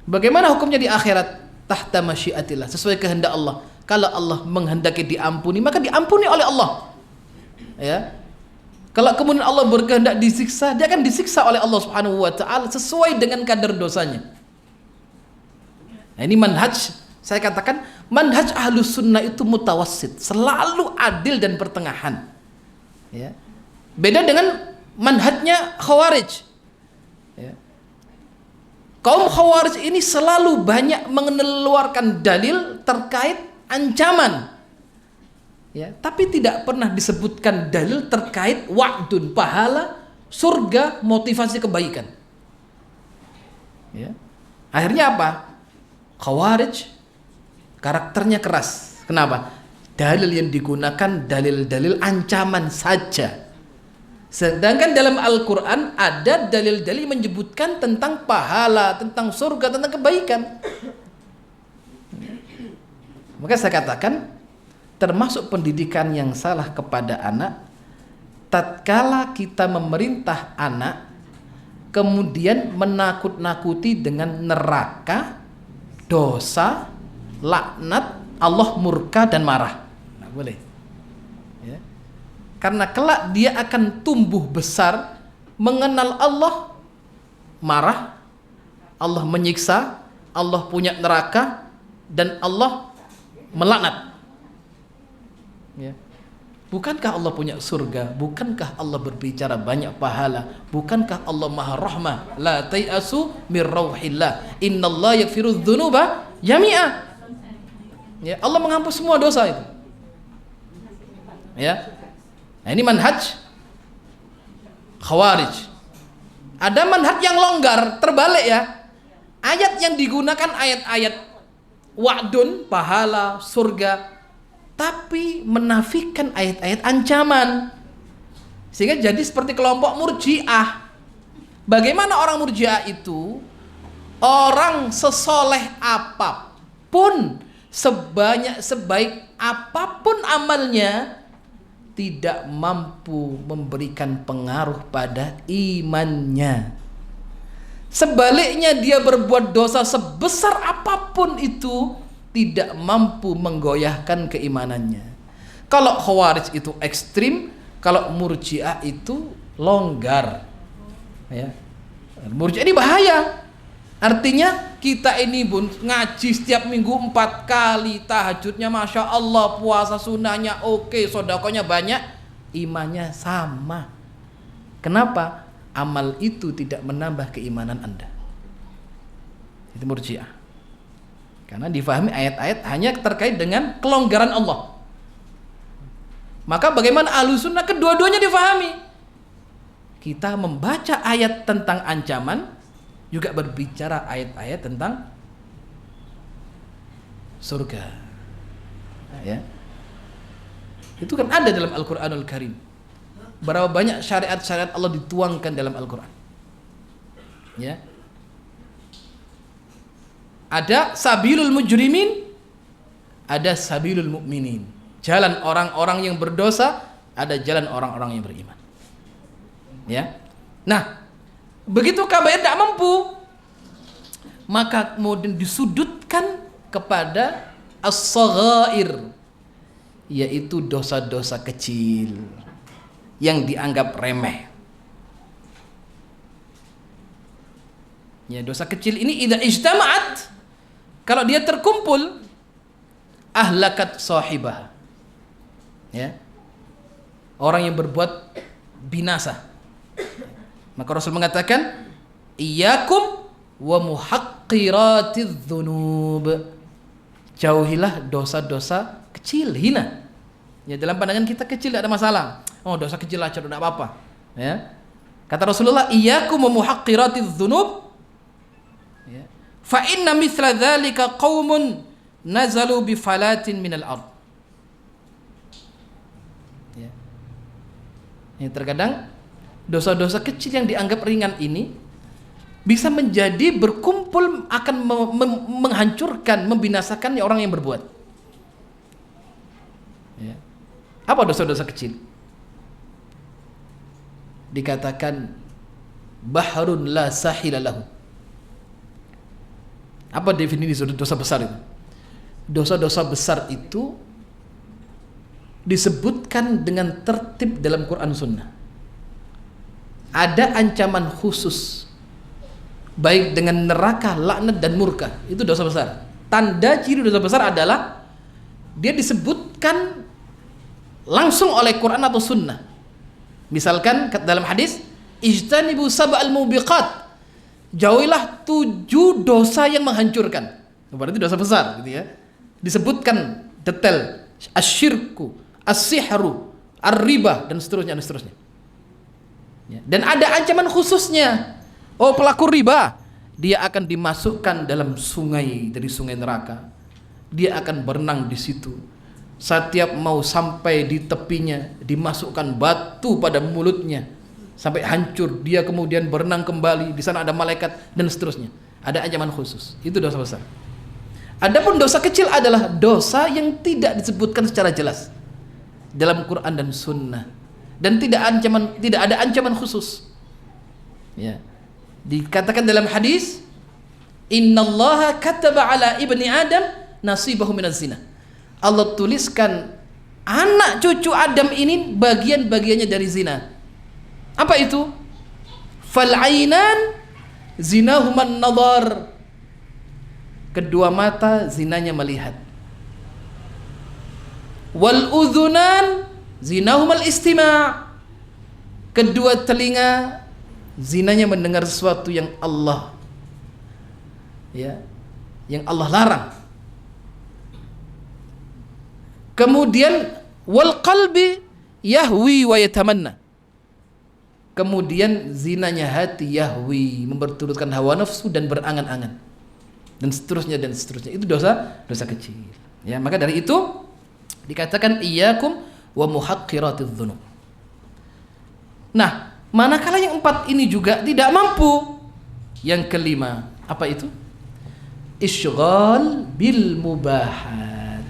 Bagaimana hukumnya di akhirat? Tahta masyiatillah, sesuai kehendak Allah. Kalau Allah menghendaki diampuni, maka diampuni oleh Allah. Ya. Kalau kemudian Allah berkehendak disiksa, dia akan disiksa oleh Allah Subhanahu wa taala sesuai dengan kadar dosanya. Nah, ini manhaj, saya katakan manhaj Ahlus Sunnah itu mutawassit, selalu adil dan pertengahan. Ya. Beda dengan manhajnya Khawarij. Ya. Kaum Khawarij ini selalu banyak mengeluarkan dalil terkait ancaman. Ya, tapi tidak pernah disebutkan dalil terkait wa'dun, pahala, surga, motivasi kebaikan. Ya. Akhirnya apa? Khawarij karakternya keras. Kenapa? Dalil yang digunakan dalil-dalil ancaman saja. Sedangkan dalam Al-Quran ada dalil-dalil menyebutkan tentang pahala, tentang surga, tentang kebaikan. Maka saya katakan, termasuk pendidikan yang salah kepada anak, tatkala kita memerintah anak kemudian menakut-nakuti dengan neraka, dosa, laknat, Allah murka dan marah. Nggak boleh. Ya. Karena kelak dia akan tumbuh besar mengenal Allah, marah, Allah menyiksa, Allah punya neraka, dan Allah melaknat. Ya. Bukankah Allah punya surga? Bukankah Allah berbicara banyak pahala? Bukankah Allah maha rahmah? La tayasu min rauhillah, innallaha yaghfiru dzunuba jami'a. Ya, Allah menghapus semua dosa itu. Ya. Nah, ini manhaj Khawarij. Ada manhaj yang longgar, terbalik ya. Ayat yang digunakan ayat-ayat wa'dun, pahala, surga, tapi menafikan ayat-ayat ancaman, sehingga jadi seperti kelompok Murji'ah. Bagaimana orang Murji'ah itu? Orang sesoleh apapun, sebaik apapun amalnya, tidak mampu memberikan pengaruh pada imannya. Sebaliknya, dia berbuat dosa sebesar apapun itu tidak mampu menggoyahkan keimanannya. Kalau Khawarij itu ekstrim, kalau Murji'ah itu longgar. Ya. Murji'ah ini bahaya. Artinya kita ini bun ngaji setiap minggu 4 kali, tahajudnya masya Allah, puasa sunnahnya oke, sodakonya banyak, imannya sama. Kenapa? Amal itu tidak menambah keimanan Anda. Itu Murji'ah. Karena difahami ayat-ayat hanya terkait dengan kelonggaran Allah. Maka bagaimana Ahlussunnah? Kedua-duanya difahami. Kita membaca ayat tentang ancaman, juga berbicara ayat-ayat tentang surga. Ya. Itu kan ada dalam Al-Qur'anul Karim. Berapa banyak syariat-syariat Allah dituangkan dalam Al-Qur'an. Ya. Ada sabilul mujrimin, ada sabilul mu'minin. Jalan orang-orang yang berdosa, ada jalan orang-orang yang beriman. Ya. Nah, begitu kabair tidak mampu, maka kemudian disudutkan kepada as-saghair, yaitu dosa-dosa kecil yang dianggap remeh. Ya, dosa kecil ini idza ijtama'at, kalau dia terkumpul, ahlakat sahibah. Ya. Orang yang berbuat binasa. Maka Rasul mengatakan, iyyakum wa muhaqqiratiz dzunub. Jauhilah dosa-dosa kecil, hina. Ya, dalam pandangan kita kecil tidak ada masalah. Oh, dosa kecil aja tidak apa-apa. Ya. Kata Rasulullah, iyyakum wa muhaqqiratiz dzunub. Ya. Fa inna mithla dzalika qaumun nazalu bi falatin minal ard. Ya. Ini terkadang dosa-dosa kecil yang dianggap ringan ini bisa menjadi berkumpul akan menghancurkan, membinasakan orang yang berbuat. Ya. Apa dosa-dosa kecil? Dikatakan bahrun la sahila lahu. Apa definisi dosa besar itu? Dosa-dosa besar itu disebutkan dengan tertib dalam Quran Sunnah. Ada ancaman khusus, baik dengan neraka, laknat dan murka. Itu dosa besar. Tanda ciri dosa besar adalah dia disebutkan langsung oleh Quran atau Sunnah. Misalkan dalam hadis, ijtanibu sab'al mubiqat, jauhilah 7 dosa yang menghancurkan. Berarti dosa besar, gitu ya. Disebutkan detail, asyirku, as-sihru, ar-riba, dan seterusnya dan seterusnya. Ya. Dan ada ancaman khususnya. Oh, pelaku riba, dia akan dimasukkan dalam sungai dari sungai neraka. Dia akan berenang di situ. Setiap mau sampai di tepinya, dimasukkan batu pada mulutnya sampai hancur. Dia kemudian berenang kembali. Di sana ada malaikat dan seterusnya. Ada ancaman khusus. Itu dosa besar. Adapun dosa kecil adalah dosa yang tidak disebutkan secara jelas dalam Quran dan Sunnah. Dan tidak ada ancaman khusus. Ya. Dikatakan dalam hadis, innallaha kataba ala ibni Adam nasibahu minaz zina. Allah tuliskan anak cucu Adam ini bagian-bagiannya dari zina. Apa itu? Fal ainan zinahuman nadhar. Kedua mata zinanya melihat. Wal udhunan zinahumal istima'. Kedua telinga zinanya mendengar sesuatu yang Allah larang. Kemudian wal qalbi yahwi wa yatamanna. Kemudian zinanya hati yahwi, memperturutkan hawa nafsu dan berangan-angan. Dan seterusnya dan seterusnya. Itu dosa kecil. Ya, maka dari itu dikatakan iyyakum wa muhaqqiratiz dzunub. Nah, manakala yang 4 ini juga tidak mampu, yang kelima, apa itu? Isyghal bil mubahat.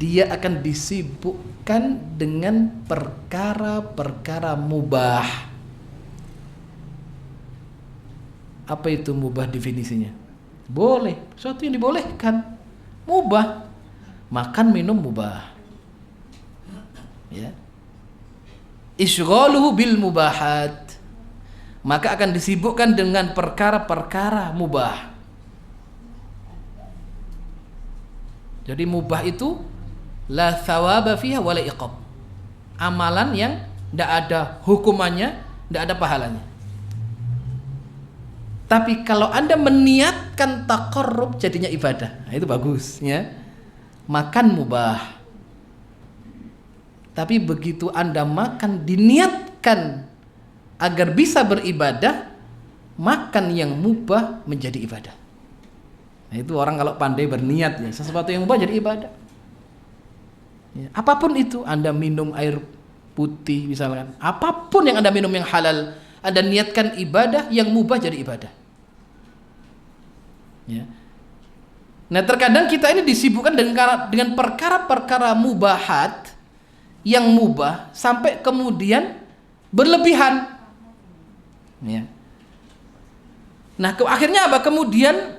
Dia akan disibukkan dengan perkara-perkara mubah. Apa itu mubah definisinya? Boleh, sesuatu yang dibolehkan. Mubah. Makan minum mubah. Ya. Isyghaluhu bil mubahat. Maka akan disibukkan dengan perkara-perkara mubah. Jadi mubah itu la thawaba fiha wala iqab. Amalan yang tidak ada hukumannya, tidak ada pahalanya. Tapi kalau Anda meniatkan taqarrub, jadinya ibadah. Nah, itu bagus, ya. Makan mubah. Tapi begitu Anda makan diniatkan agar bisa beribadah, makan yang mubah menjadi ibadah. Nah, itu orang kalau pandai berniat, ya, sesuatu yang mubah jadi ibadah. Ya, apapun itu, Anda minum air putih misalkan, apapun yang Anda minum yang halal, Anda niatkan ibadah, yang mubah jadi ibadah. Ya. Nah, terkadang kita ini disibukkan dengan perkara-perkara mubahat yang mubah sampai kemudian berlebihan. Ya. Nah, akhirnya apa? Kemudian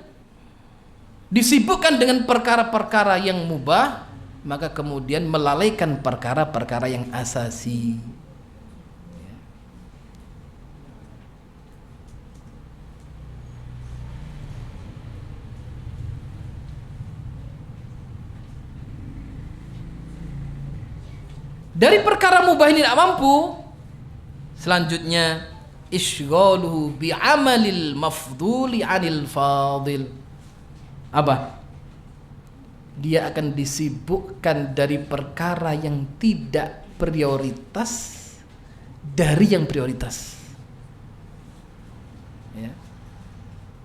disibukkan dengan perkara-perkara yang mubah, maka kemudian melalaikan perkara-perkara yang asasi. Dari perkara mubah ini tidak mampu, selanjutnya isyghaluhu bi'amalil mafduli 'anil fadil. Apa? Dia akan disibukkan dari perkara yang tidak prioritas dari yang prioritas. Ya.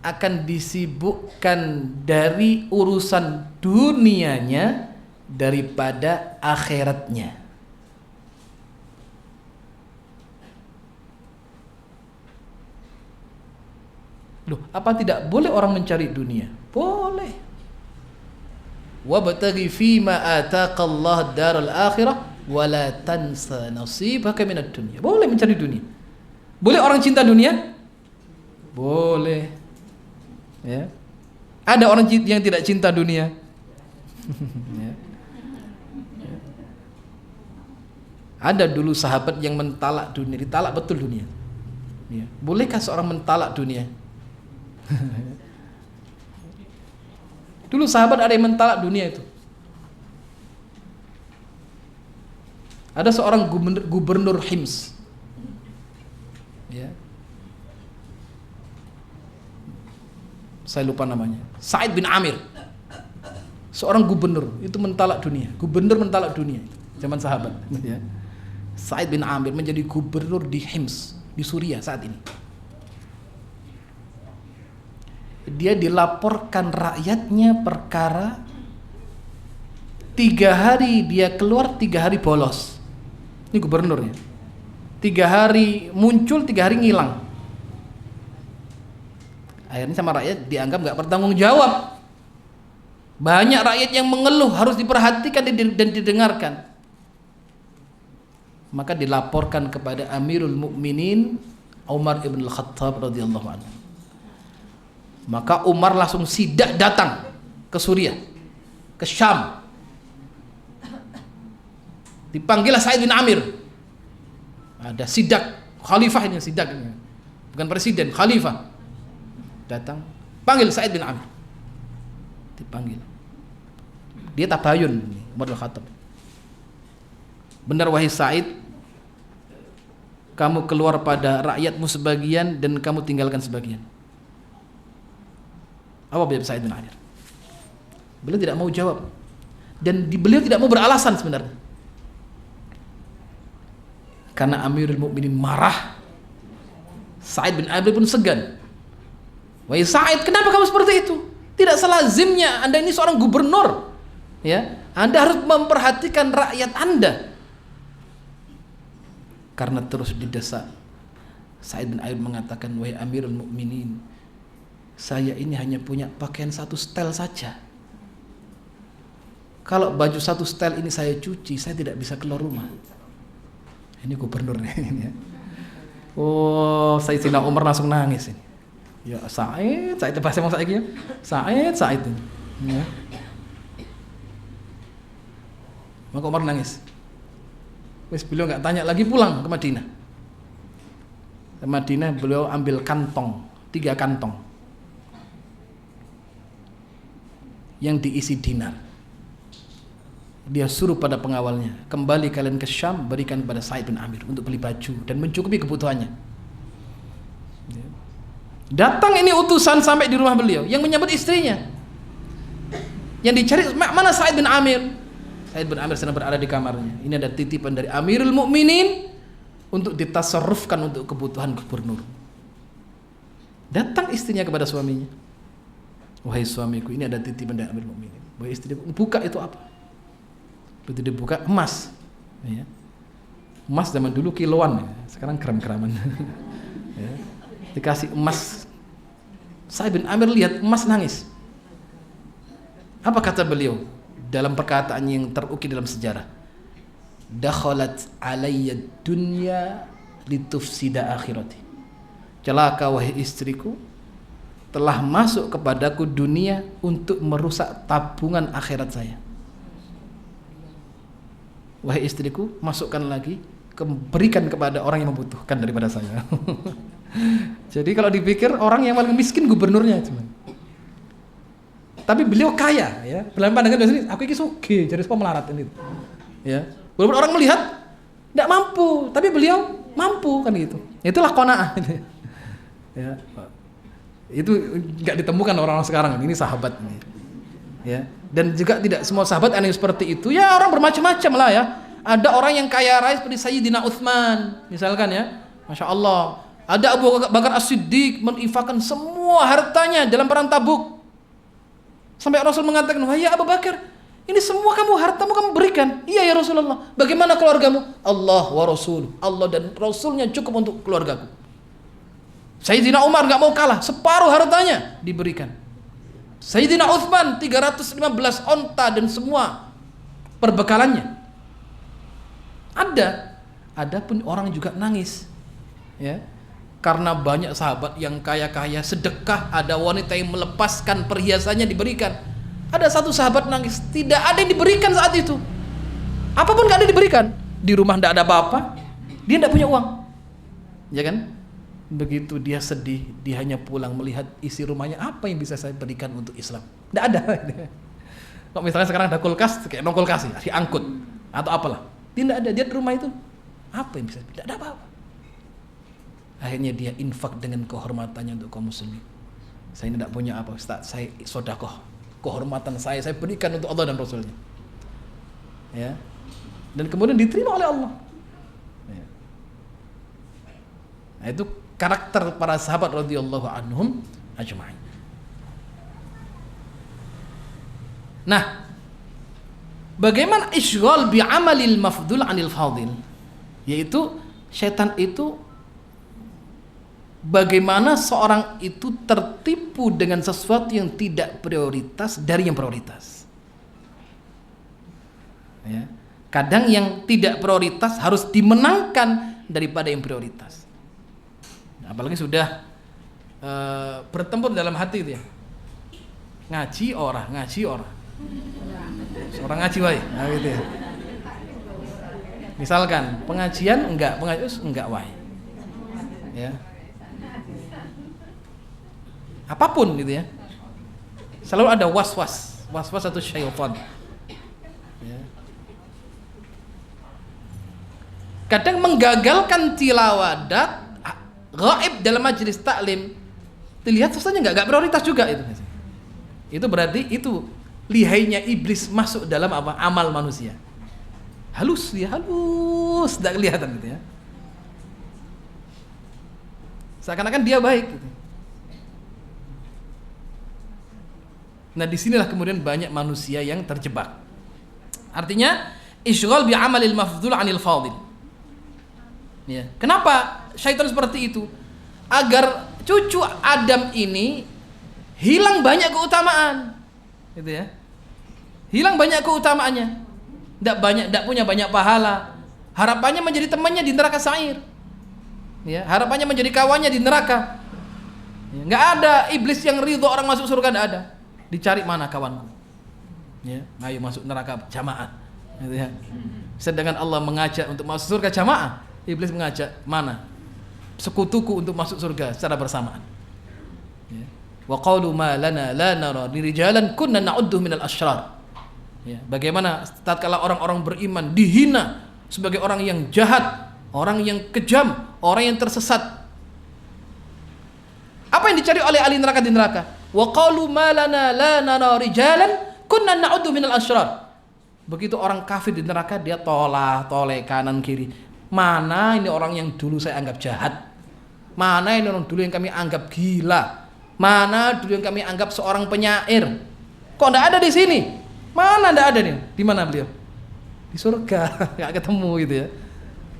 Akan disibukkan dari urusan dunianya daripada akhiratnya. Loh, apa tidak boleh orang mencari dunia? Boleh. Wabtaghi fima ataqallahu daral akhirah wala tansa nasibaka minad dunya. Boleh mencari dunia. Boleh orang cinta dunia? Boleh. Ya. Ada orang yang tidak cinta dunia. Ya. Ya. Ada dulu sahabat yang mentalak dunia, ditalak betul dunia. Ya. Bolehkah seorang mentalak dunia? Dulu sahabat ada yang mentalak dunia itu. Ada seorang gubernur Hims, ya, saya lupa namanya, Sa'id bin Amir. Seorang gubernur itu mentalak dunia. Gubernur mentalak dunia zaman sahabat, ya. Sa'id bin Amir menjadi gubernur di Hims, di Suriah saat ini. Dia dilaporkan rakyatnya perkara 3 hari dia keluar, 3 hari bolos. Ini gubernurnya. 3 hari muncul, 3 hari ngilang. Akhirnya sama rakyat dianggap gak bertanggung jawab. Banyak rakyat yang mengeluh, harus diperhatikan dan didengarkan. Maka dilaporkan kepada Amirul Mukminin Umar ibn al-Khattab radhiyallahu anhu. Maka Umar langsung sidak datang ke Suriah, ke Syam. Dipanggillah Sa'id bin Amir. Ada sidak, khalifah ini sidak ini. Bukan presiden, khalifah. Datang, panggil Sa'id bin Amir. Dipanggil. Dia tabayun, Umar bin Khattab. Benar wahai Sa'id, kamu keluar pada rakyatmu sebagian dan kamu tinggalkan sebagian. Apa jawab Sa'id bin Amir? Beliau tidak mau jawab. Dan beliau tidak mau beralasan sebenarnya. Karena Amirul Mukminin marah. Sa'id bin Amir pun segan. Wahai Sa'id, kenapa kamu seperti itu? Tidak selazimnya Anda ini seorang gubernur. Ya, Anda harus memperhatikan rakyat Anda. Karena terus didesak, Sa'id bin Amir mengatakan, wahai Amirul Mukminin, saya ini hanya punya pakaian satu setel saja. Kalau baju satu setel ini saya cuci, saya tidak bisa keluar rumah. Ini gubernurnya ini ya. Oh, Sayyidina Umar langsung nangis ini. Ya Sa'id bahasa mau saiki ya. Sa'id ini. Ya. Maka Umar nangis. Wes beliau nggak tanya lagi, pulang ke Madinah. Ke Madinah beliau ambil kantong, 3 kantong. Yang diisi dinar. Dia suruh pada pengawalnya, kembali kalian ke Syam, berikan kepada Sa'id bin Amir untuk beli baju dan mencukupi kebutuhannya. Datang ini utusan sampai di rumah beliau, yang menyambut istrinya. Yang dicari mana Sa'id bin Amir? Sa'id bin Amir sedang berada di kamarnya. Ini ada titipan dari Amirul Mukminin untuk ditasarrufkan untuk kebutuhan gubernur. Datang istrinya kepada suaminya. Wahai suamiku, ini ada titipan dari Amirul Mukminin. Wahai istriku, buka itu apa? Begitu dibuka, emas. Ya. Emas zaman dulu kiloan, ya. Sekarang gram-graman. Ya. Dikasih emas. Sa'id bin Amir lihat emas, nangis. Apa kata beliau dalam perkataan yang terukir dalam sejarah? Dakhalat alayya dunya litufsida akhirati. Celaka wahai istriku, telah masuk kepadaku dunia untuk merusak tabungan akhirat saya. Wahai istriku, masukkan lagi, berikan kepada orang yang membutuhkan daripada saya. Jadi kalau dipikir orang yang paling miskin gubernurnya cuman. Tapi beliau kaya, ya. Dalam pandangan biasanya, aku ini sugih, jadi semua melarat ini. Ya. Walaupun orang melihat tidak mampu, tapi beliau mampu kan gitu. Itulah qanaah. Ya. Itu nggak ditemukan orang-orang sekarang. Ini sahabat. Ya. Dan juga tidak semua sahabat ada yang seperti itu. Ya, orang bermacam-macam lah ya. Ada orang yang kaya raya seperti Sayyidina Utsman, misalkan ya. Masya Allah. Ada Abu Bakar As-Siddiq menginfakkan semua hartanya dalam perang Tabuk. Sampai Rasul mengatakan, wahai Abu Bakar, ini semua hartamu kamu berikan. Iya ya Rasulullah. Bagaimana keluargamu? Allah wa Rasul. Allah dan Rasulnya cukup untuk keluargaku. Sayyidina Umar nggak mau kalah, separuh hartanya diberikan. Sayyidina Utsman 315 onta dan semua perbekalannya. Ada pun orang juga nangis, ya, karena banyak sahabat yang kaya-kaya sedekah, ada wanita yang melepaskan perhiasannya diberikan. Ada satu sahabat nangis, tidak ada yang diberikan saat itu. Apapun nggak ada diberikan. Di rumah nggak ada apa-apa, dia nggak punya uang, ya kan? Begitu dia sedih, dia hanya pulang melihat isi rumahnya, apa yang bisa saya berikan untuk Islam? Tidak ada. Kalau misalnya sekarang ada kulkas, kayak no kulkas, diangkut atau apalah, tidak ada. Dia di rumah itu, apa yang bisa? Tidak ada apa-apa. Akhirnya dia infak dengan kehormatannya untuk kaum muslimin. Saya tidak punya apa, Ustaz, saya sedekah. Kehormatan saya berikan untuk Allah dan Rasulnya. Ya. Dan kemudian diterima oleh Allah. Ya. Nah, itu karakter para sahabat radhiyallahu anhum ajma'in. Nah, bagaimana isghal bi amalil mafdul anil fadil? Yaitu setan itu bagaimana seorang itu tertipu dengan sesuatu yang tidak prioritas dari yang prioritas. Ya. Kadang yang tidak prioritas harus dimenangkan daripada yang prioritas. apalagi sudah bertempur dalam hati itu ya. Ngaji ora. Seorang ngaji wae. Nah gitu ya. Misalkan pengajian enggak wae. Ya. Apapun gitu ya. Selalu ada was-was atau syaitan. Ya. Kadang menggagalkan tilawah gaib dalam majelis taklim. Dilihat susahnya enggak prioritas juga itu. Itu berarti itu lihainya iblis masuk dalam apa? Amal manusia. Halus, tidak kelihatan gitu ya. Seakan-akan dia baik gitu. Nah, disinilah kemudian banyak manusia yang terjebak. Artinya isyghal bi amalil mafdhul 'anil fadil. Ya. Kenapa syaitan seperti itu? Agar cucu Adam ini hilang banyak keutamaan. Gitu ya. Hilang banyak keutamaannya. Tidak punya banyak pahala. Harapannya menjadi temannya di neraka sa'ir. Ya, harapannya menjadi kawannya di neraka. Ya, nggak ada iblis yang ridho orang masuk surga, nggak ada. Dicari mana kawanku? Ya, ayo masuk neraka jamaah. Gitu ya. Sedangkan Allah mengajak untuk masuk surga jamaah, iblis mengajak mana? Sekutuku untuk masuk surga secara bersamaan. Ya. Wa qalu ma lana la nara rijalan kunna na'uddu minal asyrar. Ya, bagaimana tatkala orang-orang beriman dihina sebagai orang yang jahat, orang yang kejam, orang yang tersesat. Apa yang dicari oleh ahli neraka di neraka? Wa qalu ma lana la nara rijalan kunna na'uddu minal asyrar. Begitu orang kafir di neraka dia toleh kanan kiri. Mana ini orang yang dulu saya anggap jahat? Mana ini orang dulu yang kami anggap gila? Mana dulu yang kami anggap seorang penyair? Kok enggak ada di sini? Mana enggak ada nih? Di mana beliau? Di surga. Enggak ketemu gitu ya.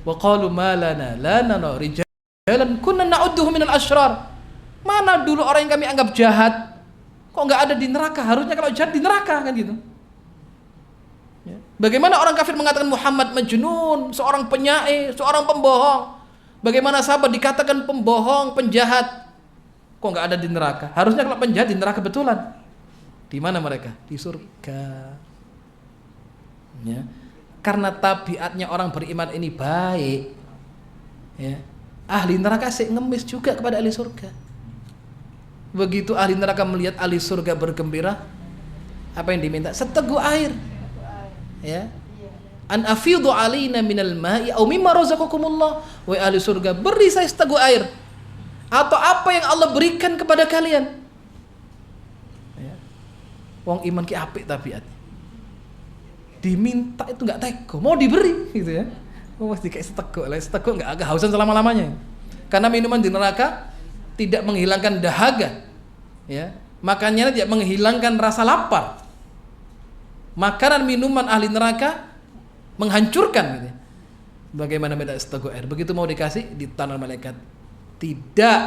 Wa qalu ma lana la nara rijalan kunna na'udduhu minal asyrar. Mana dulu orang yang kami anggap jahat? Kok enggak ada di neraka? Harusnya kalau jahat di neraka kan gitu. Ya. Bagaimana orang kafir mengatakan Muhammad majnun, seorang penyair, seorang pembohong? Bagaimana sahabat dikatakan pembohong, penjahat? Kok enggak ada di neraka? Harusnya kalau penjahat di neraka betulan. Di mana mereka? Di surga. Ya. Karena tabiatnya orang beriman ini baik. Ya. Ahli neraka sih ngemis juga kepada ahli surga. Begitu ahli neraka melihat ahli surga bergembira, apa yang diminta? Seteguk air. Ya. An afidhu alaina minal ma'i aw mimma razaqakumullah. Wa ahli surga, beri saya seteguk air. Atau apa yang Allah berikan kepada kalian. Ya. Wong iman ki apik tabiatnya. Diminta itu enggak tega, mau diberi gitu ya. Mesti kayak seteguk enggak agak hausan selama-lamanya. Karena minuman di neraka tidak menghilangkan dahaga. Ya. Makannya tidak menghilangkan rasa lapar. Makanan minuman ahli neraka menghancurkan gitu. Bagaimana beda seteguk air? Begitu mau dikasih ditanam malaikat. Tidak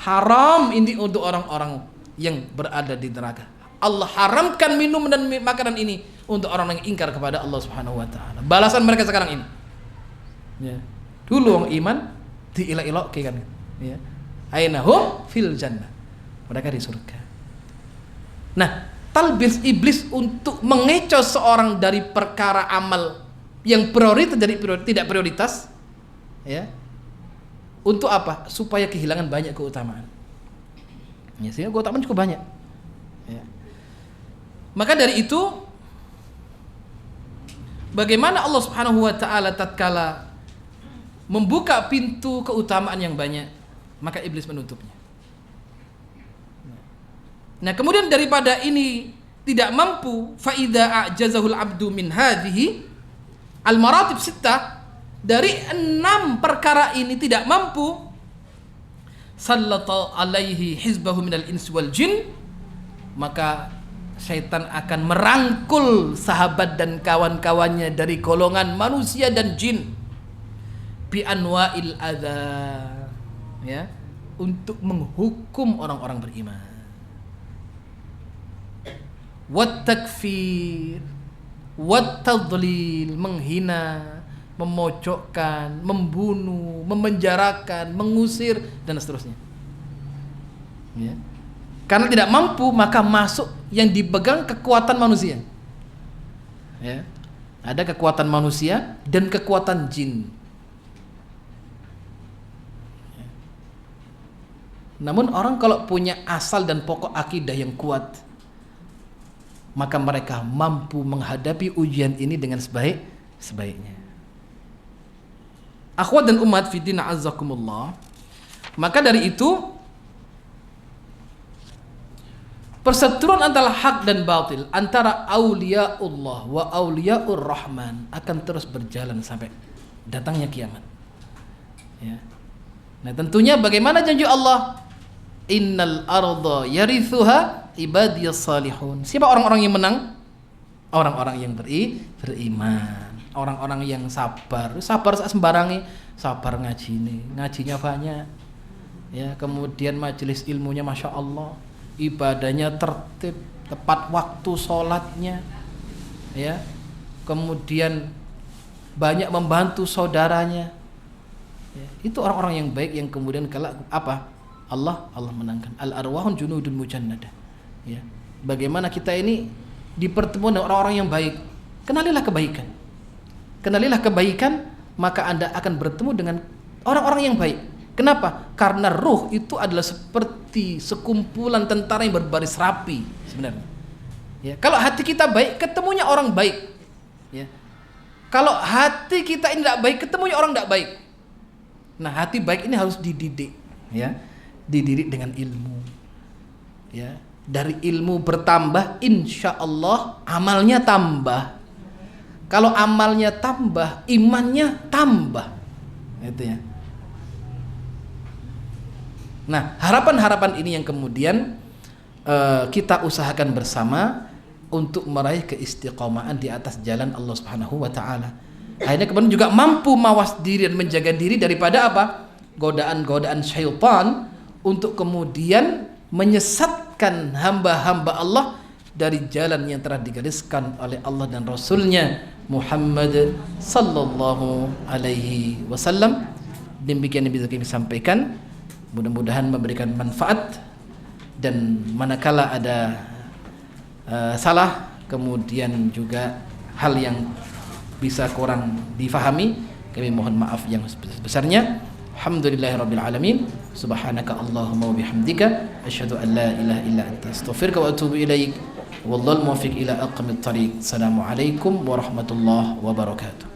haram ini untuk orang-orang yang berada di neraka. Allah haramkan minum dan makanan ini untuk orang yang ingkar kepada Allah Subhanahu wa taala. Balasan mereka sekarang ini. Ya. Dulu orang iman diilok-ilok kan. Ya. Ainahum fil jannah. Mereka di surga. Nah, talbis iblis untuk mengecoh seorang dari perkara amal yang prioritas jadi tidak prioritas, ya. Untuk apa? Supaya kehilangan banyak keutamaan. Ya, sehingga keutamaan cukup banyak. Ya. Maka dari itu, bagaimana Allah Subhanahu wa taala tatkala membuka pintu keutamaan yang banyak, maka iblis menutupnya. Nah, kemudian daripada ini tidak mampu, fa idza a'jazahul abdu min hadhihi al-maratib sittah, dari 6 perkara ini tidak mampu, sallata alaihi hizbahu minal ins wal jin, maka syaitan akan merangkul sahabat dan kawan-kawannya dari golongan manusia dan jin bi anwa'il adza, ya, untuk menghukum orang-orang beriman. Wat takfir, wat tadlil, menghina, memojokkan, membunuh, memenjarakan, mengusir dan seterusnya. Ya. Karena tidak mampu, maka masuk yang dipegang kekuatan manusia. Ya. Ada kekuatan manusia dan kekuatan jin. Ya. Namun orang kalau punya asal dan pokok akidah yang kuat, maka mereka mampu menghadapi ujian ini dengan sebaik-baiknya. Akhwat dan umat fiddin azzakumullah. Maka dari itu perseteruan antara hak dan batil, antara auliaullah wa auliaur rahman akan terus berjalan sampai datangnya kiamat. Ya. Nah, tentunya bagaimana janji Allah? Innal arda yarithuha ibadiyas salihun. Siapa orang-orang yang menang? Orang-orang yang beriman, orang-orang yang sabar sembarangi, sabar ngajinya banyak. Ya, kemudian majelis ilmunya masya Allah, ibadahnya tertib, tepat waktu sholatnya, ya, kemudian banyak membantu saudaranya. Ya, itu orang-orang yang baik yang kemudian kalau apa? Allah menangkan. Al arwahun junudun mujannadah. Ya, bagaimana kita ini dipertemukan dengan orang-orang yang baik. Kenalilah kebaikan, maka Anda akan bertemu dengan orang-orang yang baik. Kenapa? Karena ruh itu adalah seperti sekumpulan tentara yang berbaris rapi sebenarnya. Ya, kalau hati kita baik, ketemunya orang baik. Ya. Kalau hati kita ini tidak baik, ketemunya orang tidak baik. Nah, hati baik ini harus dididik, ya, dididik dengan ilmu. Ya, dari ilmu bertambah, insya Allah amalnya tambah. Kalau amalnya tambah, imannya tambah. Itu ya. Nah, harapan-harapan ini yang kemudian kita usahakan bersama untuk meraih keistiqomahan di atas jalan Allah Subhanahu wa taala. Akhirnya kemudian juga mampu mawas diri dan menjaga diri daripada apa? Godaan-godaan syaitan untuk kemudian menyesatkan hamba-hamba Allah dari jalan yang telah digariskan oleh Allah dan Rasulnya Muhammad sallallahu alaihi wasallam. Demikian yang bisa kami sampaikan. Mudah-mudahan memberikan manfaat, dan manakala ada salah, kemudian juga hal yang bisa kurang difahami, kami mohon maaf yang sebesar-besarnya. Alhamdulillahirabbil alamin. Subhanaka Allahumma wa bihamdika asyhadu an la ilaha illa anta astaghfiruka wa atubu ilaik. Wallahul muwaffiq ila aqwamit thariq. Assalamualaikum warahmatullahi wabarakatuh.